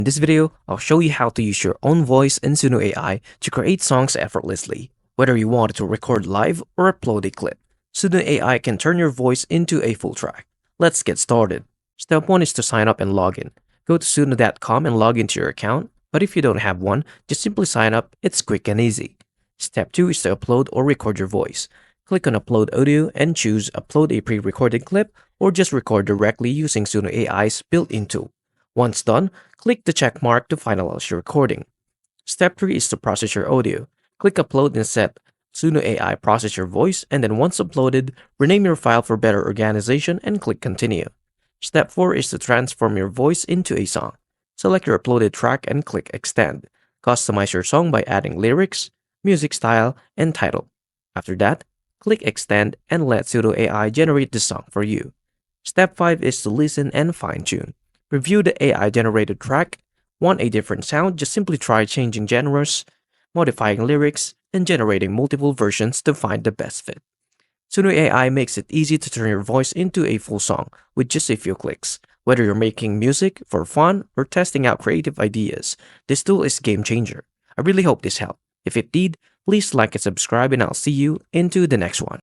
In this video, I'll show you how to use your own voice in Suno AI to create songs effortlessly. Whether you want to record live or upload a clip, Suno AI can turn your voice into a full track. Let's get started. Step 1 is to sign up and log in. Go to suno.com and log into your account, but if you don't have one, just simply sign up. It's quick and easy. Step 2 is to upload or record your voice. Click on Upload Audio and choose Upload a pre-recorded clip or just record directly using Suno AI's built-in tool. Once done, click the check mark to finalize your recording. Step 3 is to process your audio. Click Upload and set Suno AI process your voice, and then once uploaded, rename your file for better organization and click Continue. Step 4 is to transform your voice into a song. Select your uploaded track and click Extend. Customize your song by adding lyrics, music style, and title. After that, click Extend and let Suno AI generate the song for you. Step 5 is to listen and fine-tune. Review the AI-generated track. Want a different sound? Just simply try changing genres, modifying lyrics, and generating multiple versions to find the best fit. Suno AI makes it easy to turn your voice into a full song with just a few clicks. Whether you're making music for fun or testing out creative ideas, this tool is a game changer. I really hope this helped. If it did, please like and subscribe, and I'll see you into the next one.